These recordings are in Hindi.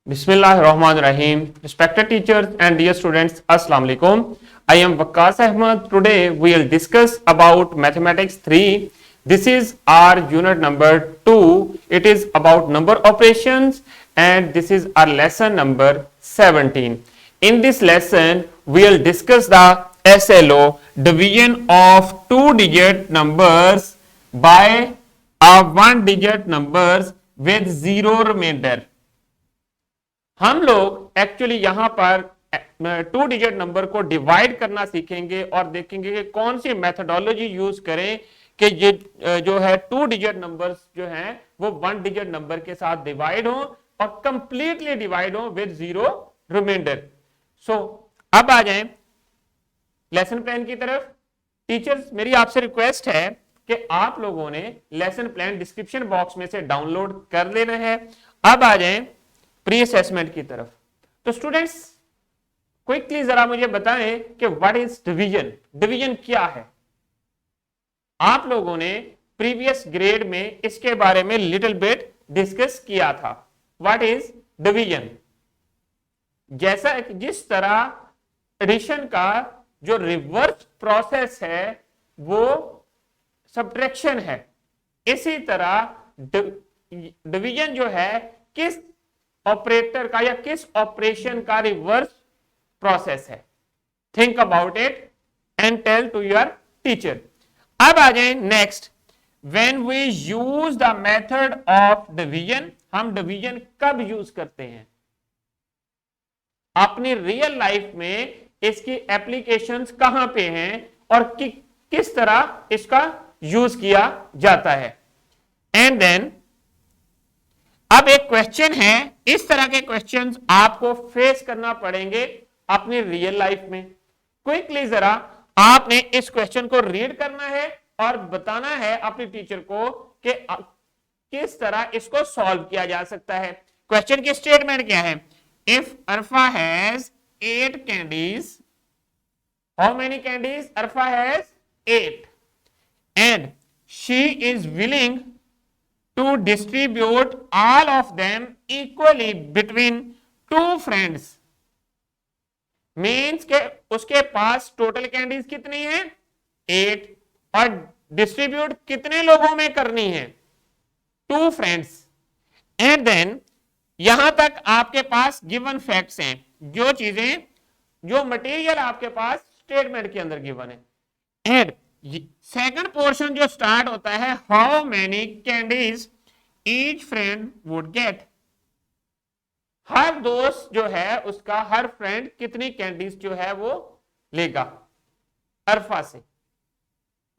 Bismillahirrahmanirrahim. Respected teachers and dear students, Assalamu alaikum. I am Waqas Ahmad. Today we will discuss about Mathematics 3. This is our unit number 2. It is about number operations and this is our lesson number 17. In this lesson, we will discuss the SLO, division of two-digit numbers by one-digit numbers with zero remainder. हम लोग एक्चुअली यहां पर टू डिजिट नंबर को डिवाइड करना सीखेंगे और देखेंगे कि कौन सी मेथोडोलॉजी यूज करें कि ये जो है टू डिजिट नंबर्स जो हैं वो वन डिजिट नंबर के साथ डिवाइड हो और कंप्लीटली डिवाइड हो विद जीरो रिमाइंडर। सो अब आ जाएं लेसन प्लान की तरफ। टीचर्स, मेरी आपसे रिक्वेस्ट है कि आप लोगों ने लेसन प्लान डिस्क्रिप्शन बॉक्स में से डाउनलोड कर लेना है। अब आ जाएं प्री असेसमेंट की तरफ। तो स्टूडेंट्स क्विकली जरा मुझे बताएं कि व्हाट इज डिवीजन। डिवीजन क्या है? आप लोगों ने प्रीवियस ग्रेड में इसके बारे में लिटिल बिट डिस्कस किया था। What is division? जैसा जिस तरह एडिशन का जो रिवर्स प्रोसेस है वो सब्ट्रैक्शन है, इसी तरह डिवीजन जो है किस ऑपरेटर का या किस ऑपरेशन का रिवर्स प्रोसेस है। Think about it and tell to your teacher. अब आ जाए next, when we use the method of division. हम डिवीजन कब यूज करते हैं? अपनी रियल लाइफ में इसकी एप्लीकेशंस कहां पे हैं और किस तरह इसका यूज किया जाता है। एंड देन अब एक क्वेश्चन है, इस तरह के क्वेश्चंस आपको फेस करना पड़ेंगे अपनी रियल लाइफ में। क्विकली जरा आपने इस क्वेश्चन को रीड करना है और बताना है अपने टीचर को कि किस तरह इसको सॉल्व किया जा सकता है। क्वेश्चन की स्टेटमेंट क्या है? If Arfa has 8 candies, how many candies? Arfa has 8 and she is willing to distribute all of them equally between two friends, means के उसके पास टोटल कैंडीज कितनी है? 8 और डिस्ट्रीब्यूट कितने लोगों में करनी है? 2 फ्रेंड्स। एंड देन यहां तक आपके पास गिवन फैक्ट्स हैं, जो चीजें जो मटेरियल आपके पास स्टेटमेंट के अंदर गिवन है। एंड सेकंड पोर्शन जो स्टार्ट होता है, how many candies each friend would get. हर दोस्त जो है उसका हर फ्रेंड कितनी कैंडीज जो है वो लेगा अरफा से।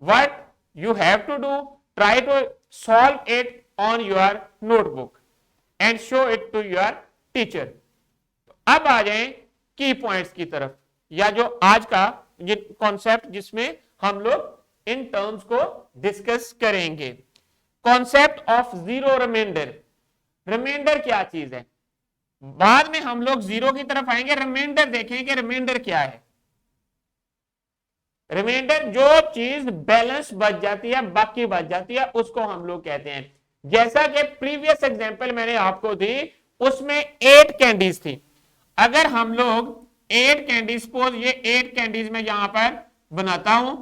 What you have to do, try to solve it on your notebook and show it to your teacher. अब आ जाएं की पॉइंट्स की तरफ, या जो आज का कॉन्सेप्ट जिसमें हम लोग इन टर्म्स को डिस्कस करेंगे। Concept of zero remainder. Remainder क्या चीज है? बाद में हम लोग जीरो की तरफ आएंगे, रिमाइंडर देखेंगे रिमाइंडर क्या है। रिमाइंडर जो चीज बैलेंस बच जाती है, बाकी बच जाती है, उसको हम लोग कहते हैं। जैसा कि प्रीवियस एग्जांपल मैंने आपको दी, उसमें 8 कैंडीज थी। अगर हम लोग 8 कैंडीज, सपोज ये 8 कैंडीज में यहां पर बनाता हूं,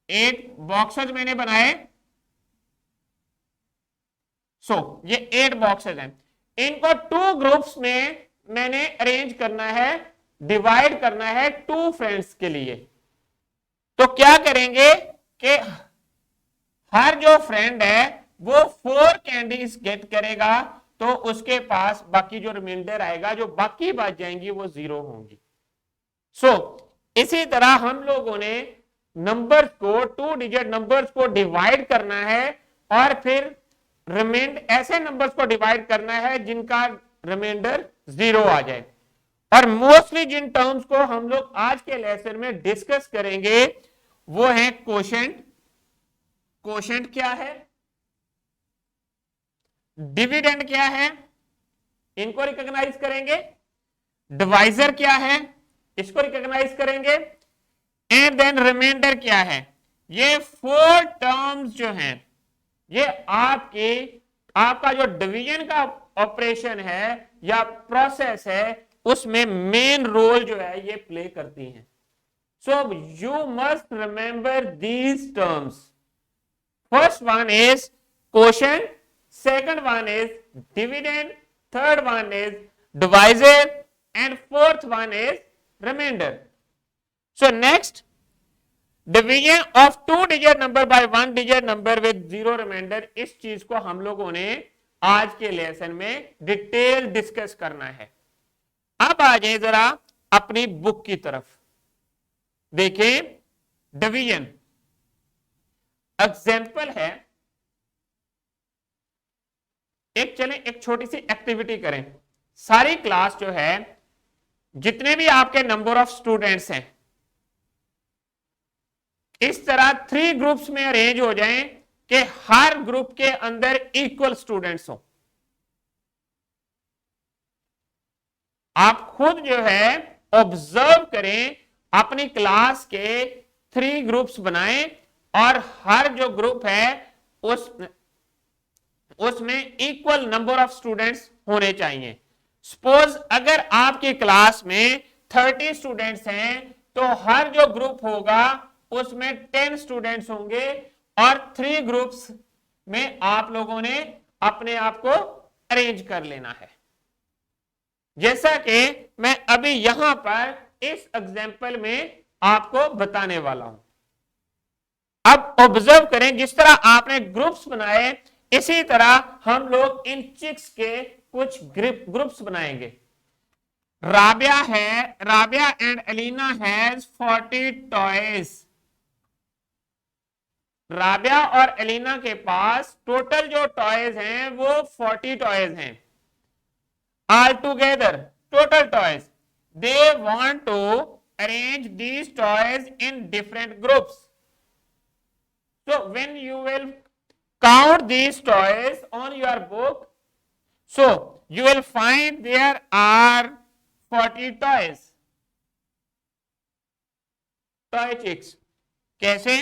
8 बॉक्सेस मैंने बनाए। ये 8 बॉक्सेस हैं, इनको 2 ग्रुप्स में मैंने अरेंज करना है, डिवाइड करना है 2 फ्रेंड्स के लिए। तो क्या करेंगे कि हर जो फ्रेंड है वो 4 कैंडीज गेट करेगा, तो उसके पास बाकी जो रिमाइंडर आएगा, जो बाकी बच जाएंगी वो 0 होंगी। इसी तरह हम लोगों ने नंबर्स को, 2 डिजिट नंबर्स को डिवाइड करना है और फिर ऐसे नंबर्स को डिवाइड करना है जिनका रिमाइंडर 0 आ जाए। और मोस्टली जिन टर्म्स को हम लोग आज के लेसन में डिस्कस करेंगे वो है कोशेंट। कोशेंट क्या है? डिविडेंड क्या है? इनको रिकॉग्नाइज करेंगे। डिवाइजर क्या है? इसको रिकॉग्नाइज करेंगे। एंड देन रिमाइंडर क्या है? ये 4 टर्म्स जो हैं, ये आपका जो डिवीजन का ऑपरेशन है या प्रोसेस है उसमें मेन रोल जो है ये प्ले करती हैं। So you must remember these terms. First one is quotient, second one is dividend, third one is divisor, and fourth one is remainder. So next, division of two digit number by one digit number with zero remainder, इस चीज को हम लोगों ने आज के लेसन में डिटेल डिस्कस करना है। अब आ जाए जरा अपनी बुक की तरफ, देखें डिवीजन एग्जाम्पल है। एक छोटी सी एक्टिविटी करें। सारी क्लास जो है जितने भी आपके नंबर ऑफ स्टूडेंट्स हैं इस तरह 3 ग्रुप्स में अरेंज हो जाएं कि हर ग्रुप के अंदर इक्वल स्टूडेंट्स हो। आप खुद जो है ऑब्जर्व करें, अपनी क्लास के 3 ग्रुप्स बनाएं और हर जो ग्रुप है उसमें इक्वल नंबर ऑफ स्टूडेंट्स होने चाहिए। सपोज अगर आपकी क्लास में 30 स्टूडेंट्स हैं तो हर जो ग्रुप होगा उसमें 10 स्टूडेंट्स होंगे और 3 ग्रुप्स में आप लोगों ने अपने आप को अरेंज कर लेना है। जैसा कि मैं अभी यहां पर इस एग्जाम्पल में आपको बताने वाला हूं। अब ऑब्जर्व करें, जिस तरह आपने ग्रुप्स बनाए इसी तरह हम लोग इन चिक्स के कुछ ग्रुप्स बनाएंगे। Rabia and Alina has 40 toys. Rabia और एलिना के पास टोटल जो टॉयज हैं वो 40 टॉयज हैं। All together total toys, they want to arrange these toys in different groups. So when you will count these toys on your book, so you will find there are 40 toys. Toy chicks कैसे?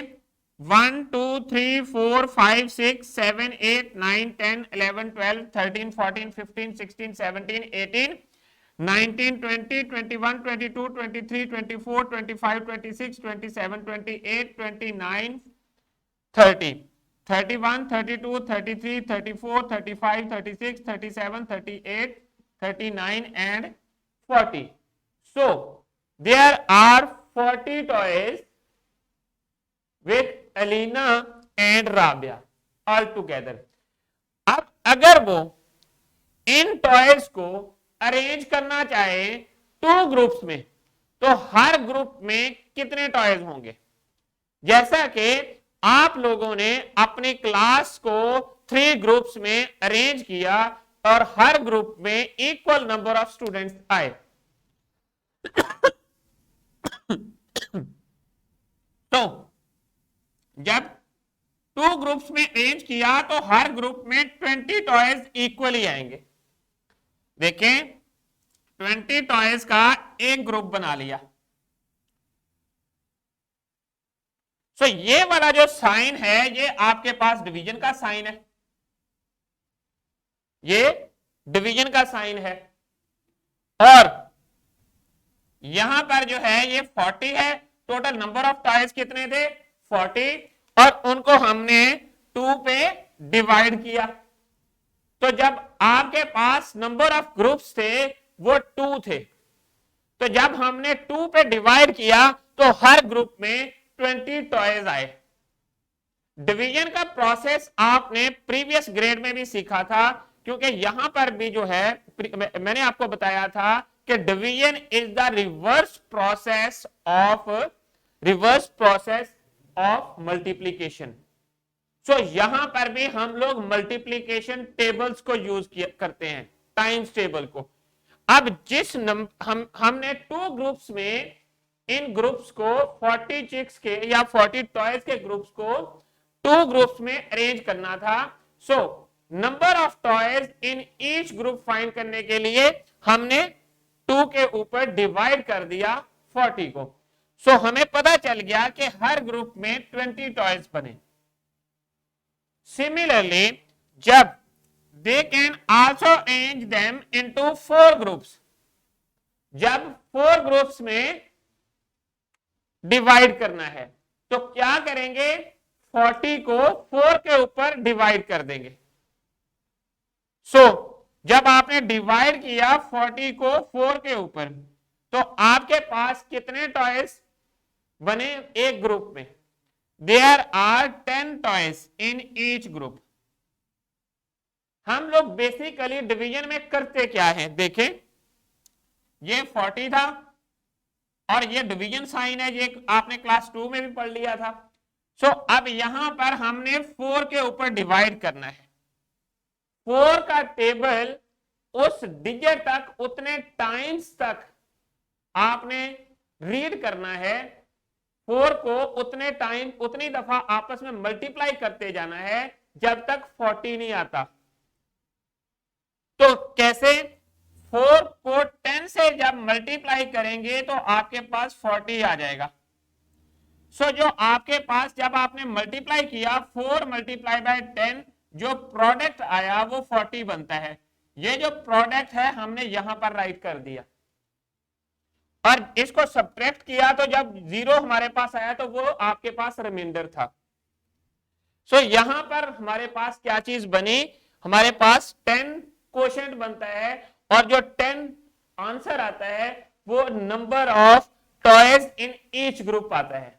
1 2 3 4 5 6 7 8 9 10 11 12 13 14 15 16 17 18 19 20 21 22 23 24 25 26 27 28 29 30 31 32 33 34 35 36 37 38 39 and 40. So there are 40 toys with Alina and Rabia all together. अब अगर वो इन टॉयज को अरेंज करना चाहे 2 ग्रुप्स में तो हर ग्रुप में कितने टॉयज होंगे? जैसा कि आप लोगों ने अपनी क्लास को 3 ग्रुप्स में अरेंज किया और हर ग्रुप में इक्वल नंबर ऑफ स्टूडेंट्स आए। तो जब 2 ग्रुप्स में अरेंज किया तो हर ग्रुप में 20 टॉयज इक्वली आएंगे। देखें 20 टॉयज का एक ग्रुप बना लिया। सो ये वाला जो साइन है ये आपके पास डिवीजन का साइन है, ये डिवीजन का साइन है। और यहां पर जो है ये 40 है। टोटल नंबर ऑफ टॉयज कितने थे? 40, और उनको हमने 2 पे डिवाइड किया। तो जब आपके पास नंबर ऑफ ग्रुप्स थे वो 2 थे, तो जब हमने 2 पे डिवाइड किया तो हर ग्रुप में 20 टॉयज आए। डिवीजन का प्रोसेस आपने प्रीवियस ग्रेड में भी सीखा था, क्योंकि यहां पर भी जो है मैंने आपको बताया था कि division is the reverse process of multiplication. So यहां पर भी हम लोग मल्टीप्लीकेशन टेबल्स को यूज करते हैं, टाइम्स टेबल को। अब जिस हमने 2 ग्रुप्स में इन ग्रुप्स को 40 चिक्स के या 40 टॉयज के ग्रुप्स को 2 ग्रुप्स में अरेंज करना था। So number of toys in each group find करने के लिए हमने 2 के ऊपर डिवाइड कर दिया 40 को। सो हमें पता चल गया कि हर ग्रुप में 20 टॉयज बने। सिमिलरली जब they can also arrange them into 4 groups. जब 4 ग्रुप्स में डिवाइड करना है तो क्या करेंगे, 40 को 4 के ऊपर डिवाइड कर देंगे। जब आपने डिवाइड किया 40 को 4 के ऊपर, तो आपके पास कितने टॉयज बने एक ग्रुप में? There are 10 toys in each group. हम लोग बेसिकली डिवीजन में करते क्या है, देखें, ये 40 था और ये डिवीजन साइन है, ये आपने क्लास 2 में भी पढ़ लिया था। अब यहां पर हमने 4 के ऊपर डिवाइड करना है। 4 का टेबल उस डिजिट तक, उतने टाइम्स तक आपने रीड करना है। 4 को उतने टाइम, उतनी दफा आपस में मल्टीप्लाई करते जाना है जब तक 40 नहीं आता। तो कैसे? 4 को 10 से जब मल्टीप्लाई करेंगे तो आपके पास 40 आ जाएगा। जो आपके पास जब आपने मल्टीप्लाई किया 4 मल्टीप्लाई बाय 10, जो प्रोडक्ट आया वो 40 बनता है। ये जो प्रोडक्ट है हमने यहां पर राइट कर दिया और इसको सब्ट्रैक्ट किया तो जब 0 हमारे पास आया तो वो आपके पास रिमाइंडर था। यहां पर हमारे पास क्या चीज बनी, हमारे पास 10 क्वोशंट बनता है और जो 10 आंसर आता है वो number of toys in each group आता है।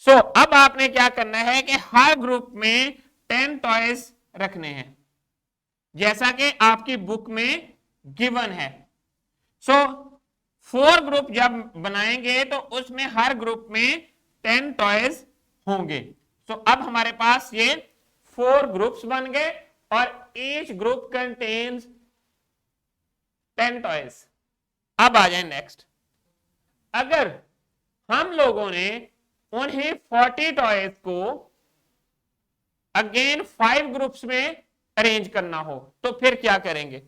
अब आपने क्या करना है कि हर ग्रुप में 10 टॉयज रखने हैं जैसा कि आपकी बुक में गिवन है। 4 ग्रुप जब बनाएंगे तो उसमें हर ग्रुप में 10 टॉयज होंगे। अब हमारे पास ये 4 ग्रुप्स बन गए और ईच ग्रुप कंटेन्स 10 टॉयज। अब आ जाए नेक्स्ट। अगर हम लोगों ने उन्हें 40 टॉयज को अगेन 5 ग्रुप्स में अरेंज करना हो तो फिर क्या करेंगे?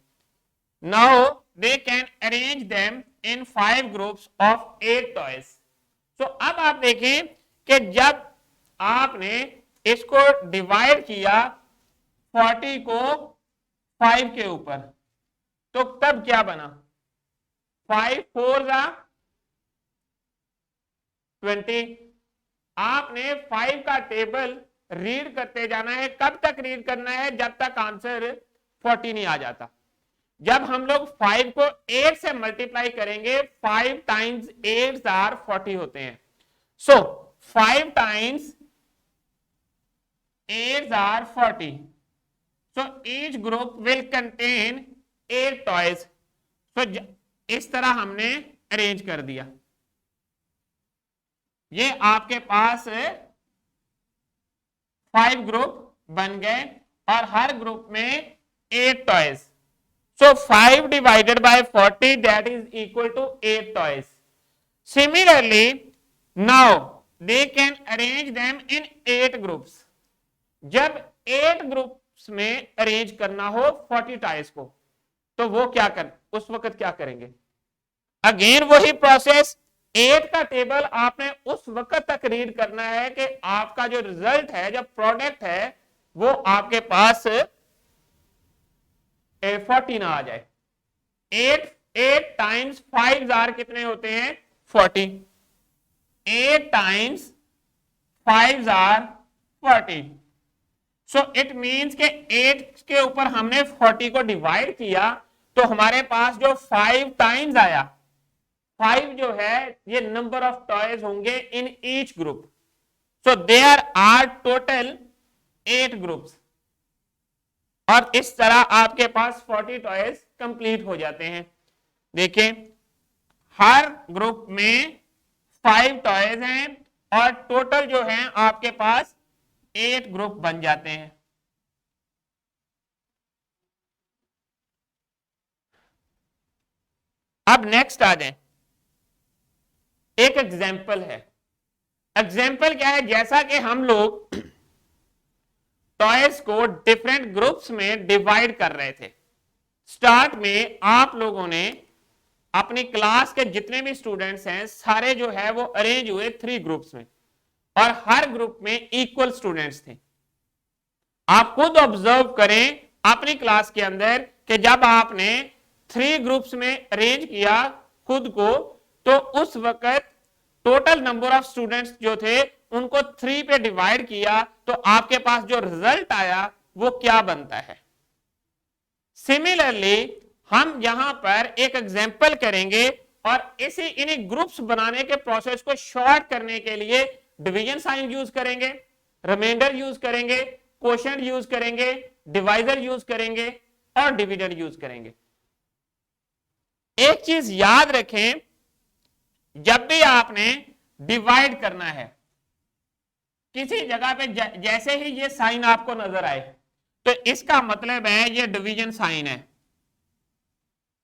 Now they can arrange them in 5 groups of 8 toys. अब आप देखें कि जब आपने इसको डिवाइड किया 40 को 5 के ऊपर तो तब क्या बना? 5 4 20। आपने 5 का टेबल रीड करते जाना है। कब तक रीड करना है? जब तक आंसर 40 नहीं आ जाता। जब हम लोग 5 को 8 से मल्टीप्लाई करेंगे, 5 टाइम्स 8 आर 40 होते हैं। 5 times 8 are 40। Each group will contain 8 toys. इस तरह हमने अरेंज कर दिया। ये आपके पास 5 ग्रुप बन गए और हर ग्रुप में 8 toys. 5 divided by 40 that is equal to 8 toys. Similarly, now they can arrange them in 8 groups. जब 8 ग्रुप्स में अरेंज करना हो 40 टॉयज को तो वो क्या कर, उस वक्त क्या करेंगे? अगेन वही प्रोसेस। 8 का टेबल आपने उस वक्त तक रीड करना है कि आपका जो रिजल्ट है, जो प्रोडक्ट है, वो आपके पास 40 ना आ जाए। 8 टाइम्स 5 आर कितने होते हैं? 40। 8 टाइम्स 5 आर 40। इट मींस के 8 के ऊपर हमने 40 को डिवाइड किया तो हमारे पास जो 5 टाइम्स आया, 5 जो है ये नंबर ऑफ टॉयज होंगे in each group. There are total 8 groups और इस तरह आपके पास 40 टॉयज कंप्लीट हो जाते हैं। देखें, हर ग्रुप में 5 टॉयज हैं और टोटल जो है आपके पास 8 ग्रुप बन जाते हैं। अब नेक्स्ट आ जाए, एक एग्जाम्पल है। एग्जाम्पल क्या है? जैसा कि हम लोग टॉयज को डिफरेंट ग्रुप्स में डिवाइड कर रहे थे, स्टार्ट में आप लोगों ने अपनी क्लास के जितने भी स्टूडेंट्स हैं सारे जो है वो अरेंज हुए 3 ग्रुप्स में और हर ग्रुप में इक्वल स्टूडेंट्स थे। आप खुद ऑब्जर्व करें, अपनी क्लास के अंदर कि जब आपने 3 ग्रुप्स में अरेंज किया खुद को, तो उस वक्त टोटल नंबर ऑफ स्टूडेंट्स जो थे उनको 3 पे डिवाइड किया, तो आपके पास जो रिजल्ट आया वो क्या बनता है। सिमिलरली हम यहां पर एक एग्जांपल करेंगे और इसी इन्हीं ग्रुप्स बनाने के प्रोसेस को शॉर्ट करने के लिए डिवीजन साइन यूज करेंगे, रिमाइंडर यूज करेंगे, क्वोशिएंट यूज करेंगे, डिवाइजर यूज करेंगे और डिविडेंड यूज करेंगे। एक चीज याद रखें, जब भी आपने डिवाइड करना है किसी जगह पे, जैसे ही ये साइन आपको नजर आए तो इसका मतलब है ये डिवीजन साइन है,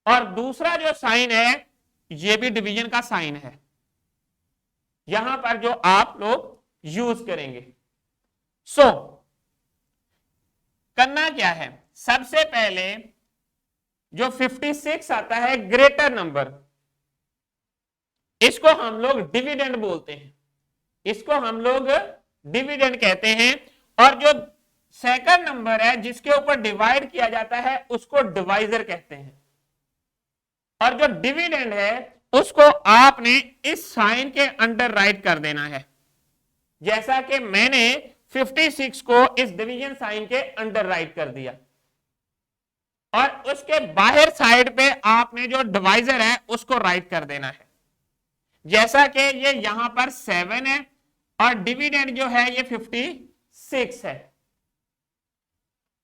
और दूसरा जो साइन है ये भी डिवीजन का साइन है, यहां पर जो आप लोग यूज करेंगे। सो करना क्या है, सबसे पहले जो 56 आता है ग्रेटर नंबर, इसको हम लोग डिविडेंड बोलते हैं, इसको हम लोग डिविडेंड कहते हैं। और जो सेकंड नंबर है जिसके ऊपर डिवाइड किया जाता है उसको डिवाइजर कहते हैं। और जो डिविडेंड है उसको आपने इस साइन के अंडर राइट कर देना है, जैसा कि मैंने 56 को इस डिवीजन साइन के अंडर राइट कर दिया, और उसके बाहर साइड पे आपने जो डिवाइजर है उसको राइट कर देना है, जैसा कि ये यहां पर 7 है और डिविडेंड जो है ये 56 है।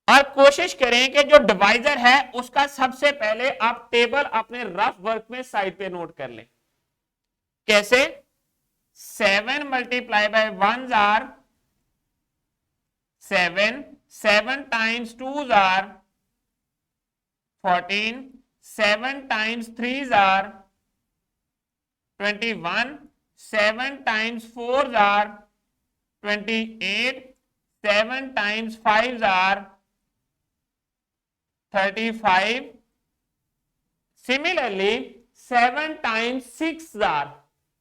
और कोशिश करें कि जो डिवाइजर है उसका सबसे पहले आप टेबल अपने रफ वर्क में साइड पे नोट कर लें। कैसे? 7 multiply by 1 are 7, 7 times 2 are 14, 7 times 3 are 21, 7 times 4 are 28, 7 times 5 are 35. Similarly 7 times 6 are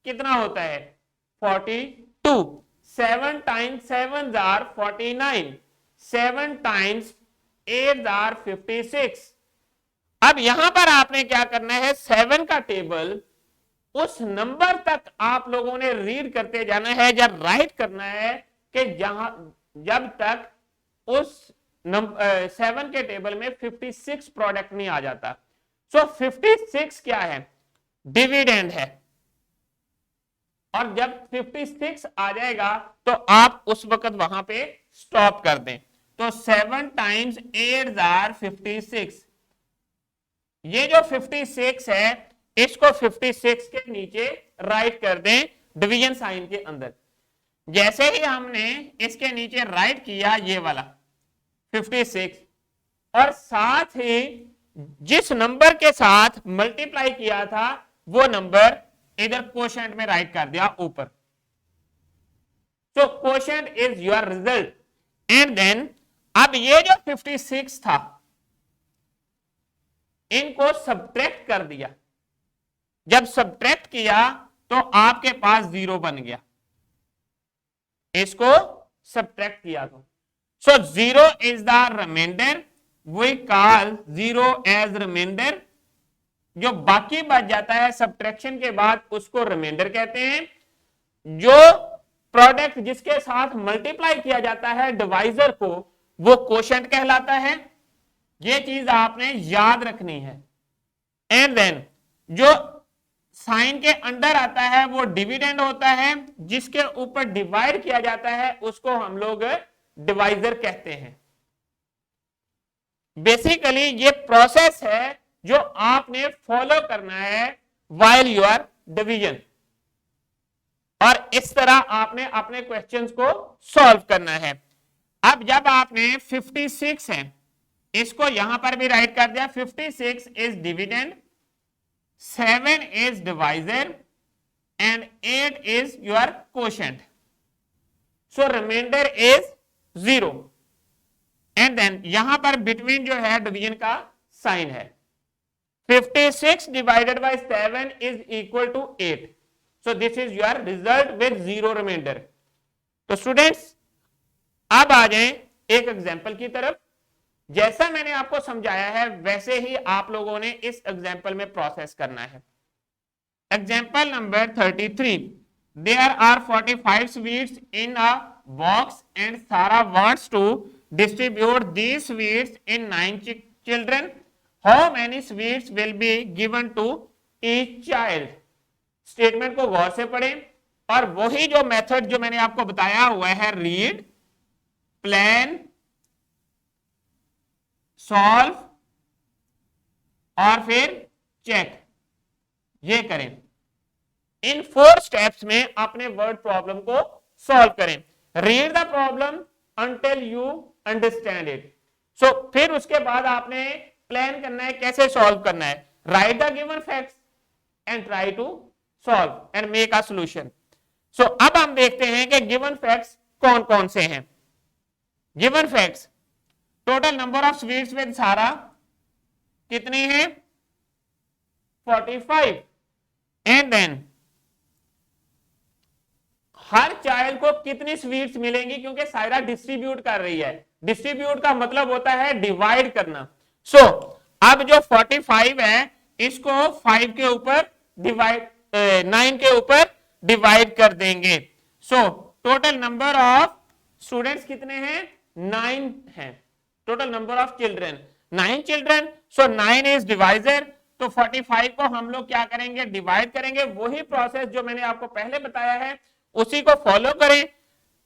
कितना होता है 42, 7 times 7 are 49, 7 times 8 are 56। अब यहां पर आपने क्या करना है, 7 का टेबल उस नंबर तक आप लोगों ने रीड करते जाना है, जब राइट करना है कि जब तक उस 7 के टेबल में 56 प्रोडक्ट नहीं आ जाता। सो 56 क्या है, डिविडेंड है, और जब 56 आ जाएगा तो आप उस वक्त वहां पे स्टॉप कर दें। तो 7 टाइम्स 8 आर 56, ये जो 56 है इसको 56 के नीचे राइट कर दें डिवीजन साइन के अंदर। जैसे ही हमने इसके नीचे राइट किया ये वाला 56, और साथ ही जिस नंबर के साथ मल्टीप्लाई किया था वो नंबर इधर क्वोशिएंट में राइट कर दिया ऊपर। तो quotient is your result. And then अब ये जो 56 था इनको सब्ट्रैक्ट कर दिया, जब सब्ट्रैक्ट किया तो आपके पास 0 बन गया, इसको सब्ट्रैक्ट किया तो so 0 is the remainder, we call 0 as remainder. जो बाकी बच जाता है सब्ट्रैक्शन के बाद उसको रिमाइंडर कहते हैं। जो प्रोडक्ट जिसके साथ मल्टीप्लाई किया जाता है डिवाइजर को वो क्वोशिएंट कहलाता है। ये चीज आपने याद रखनी है। एंड देन जो साइन के अंडर आता है वो डिविडेंड होता है, जिसके ऊपर डिवाइड किया जाता है उसको हम लोग डिवाइजर कहते हैं। बेसिकली ये प्रोसेस है जो आपने फॉलो करना है व्हाइल यू आर डिवीजन, और इस तरह आपने अपने क्वेश्चंस को सॉल्व करना है। अब जब आपने 56 है इसको यहां पर भी राइट कर दिया, 56 is dividend, 7 is divisor and 8 is your quotient. So remainder is 0. And then यहां पर between जो है डिवीजन का साइन है। 56 divided by 7 is equal to 8. So this is your result with 0 remainder. तो स्टूडेंट्स अब आ जाएं एक एग्जांपल की तरफ। जैसा मैंने आपको समझाया है वैसे ही आप लोगों ने इस एग्जाम्पल में प्रोसेस करना है। Example number 33, there are 45 sweets in a box and Sarah wants to distribute these sweets in 9 children. How many sweets will be given to each child? Statement को गौर से पढ़ें और वही जो मेथड जो मैंने आपको बताया हुआ है, रीड, प्लान, सॉल्व और फिर चेक, ये करें। इन 4 स्टेप्स में अपने वर्ड प्रॉब्लम को सॉल्व करें। Read the problem until you understand it. So फिर उसके बाद आपने प्लान करना है कैसे सॉल्व करना है। Write the given facts and try to solve and make a solution. So अब हम देखते हैं कि गिवन फैक्ट्स कौन कौन से हैं। Given facts, total number of sweets with सारा कितनी है, 45। एंड देन हर चाइल्ड को कितनी स्वीट्स मिलेंगी, क्योंकि सायरा डिस्ट्रीब्यूट कर रही है। डिस्ट्रीब्यूट का मतलब होता है डिवाइड करना। सो अब जो 45 है इसको 5 के ऊपर डिवाइड 9 के ऊपर डिवाइड कर देंगे। So total number of students कितने हैं, 9 हैं। Total number of children 9 children. So 9 is divisor, तो 45 को हम लोग क्या करेंगे, डिवाइड करेंगे। वही प्रोसेस जो मैंने आपको पहले बताया है उसी को फॉलो करें।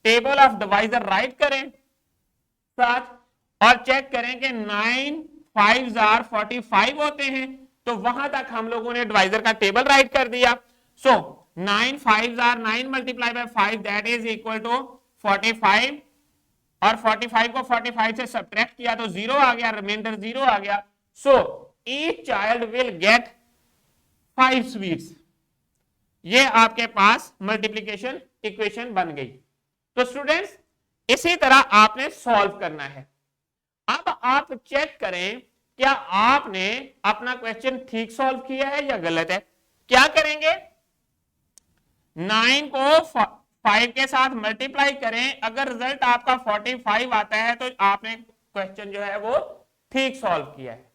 टेबल ऑफ डिवाइजर राइट करें साथ और चेक करें कि 9 5s are 45 होते हैं, तो वहां तक हम लोगों ने डिवाइजर का टेबल राइट कर दिया। So 9 5s are 9 multiply by 5 that is equal to 45 और 45 को 45 से सब्ट्रैक्ट किया तो 0 आ गया, रिमाइंडर 0 आ गया। So each child will get 5 sweets. ये आपके पास मल्टीप्लिकेशन इक्वेशन बन गई। तो स्टूडेंट्स इसी तरह आपने सॉल्व करना है। अब आप चेक करें क्या आपने अपना क्वेश्चन ठीक सॉल्व किया है या गलत है। क्या करेंगे, 9 को 5 के साथ मल्टीप्लाई करें। अगर रिजल्ट आपका 45 आता है तो आपने क्वेश्चन जो है वो ठीक सॉल्व किया है।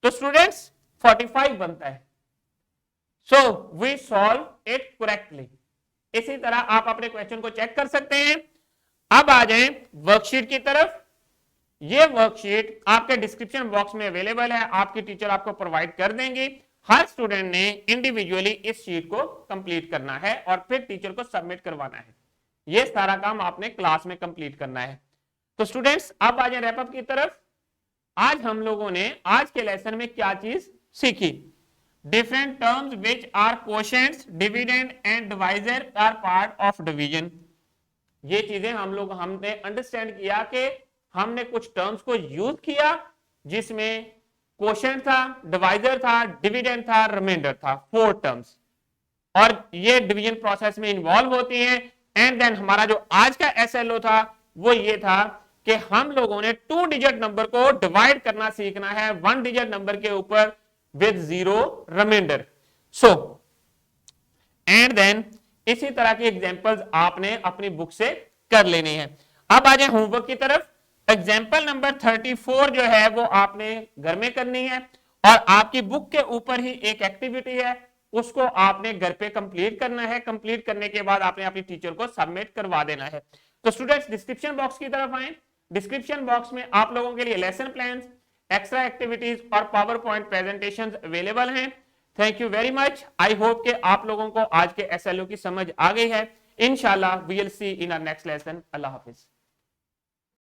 तो स्टूडेंट्स 45 बनता है। So we solve it correctly. इसी तरह आप अपने क्वेश्चन को चेक कर सकते हैं। अब आ जाएं वर्कशीट की तरफ। ये वर्कशीट आपके डिस्क्रिप्शन बॉक्स में अवेलेबल है, आपकी टीचर आपको प्रोवाइड कर देंगे। हर स्टूडेंट ने इंडिविजुअली इस शीट को कंप्लीट करना है और फिर टीचर को सबमिट करवाना है। ये सारा काम आपने क्लास में कंप्लीट करना है। तो स्टूडेंट्स अब आ जाए रैपअप की तरफ। आज हम लोगों ने आज के लेसन में क्या चीज सीखी। Different terms which are quotients, dividend and divisor are part of division. ये चीजें हमने अंडरस्टैंड किया कि हमने कुछ टर्म्स को यूज किया जिसमें कोशेंट था, डिवाइजर था, डिविडेंड था, रिमाइंडर था, 4 टर्म्स, और ये डिवीजन प्रोसेस में इन्वॉल्व होती हैं। एंड देन हमारा जो आज का एसएलओ था वो ये था कि हम लोगों ने 2 डिजिट नंबर को डिवाइड करना सीखना है 1 डिजिट नंबर के ऊपर with 0 remainder. So and then इसी तरह के एग्जांपल्स आपने अपनी बुक से कर लेने हैं। अब आ जाए होमवर्क की तरफ। एग्जाम्पल नंबर 34 जो है वो आपने घर में करनी है और आपकी बुक के ऊपर ही एक एक्टिविटी है, उसको आपने घर पे कंप्लीट करना है। कंप्लीट करने के बाद आपने अपनी टीचर को सबमिट करवा देना है। तो स्टूडेंट्स डिस्क्रिप्शन बॉक्स की तरफ आए। डिस्क्रिप्शन बॉक्स में आप लोगों के लिए लेसन प्लान्स, एक्स्ट्रा एक्टिविटीज और पावर पॉइंट प्रेजेंटेशंस अवेलेबल हैं। Thank you very much. I hope कि आप लोगों को आज के एसएलओ की समझ आ गई है। इंशाल्लाह we will see in our next lesson. अल्लाह हाफिज।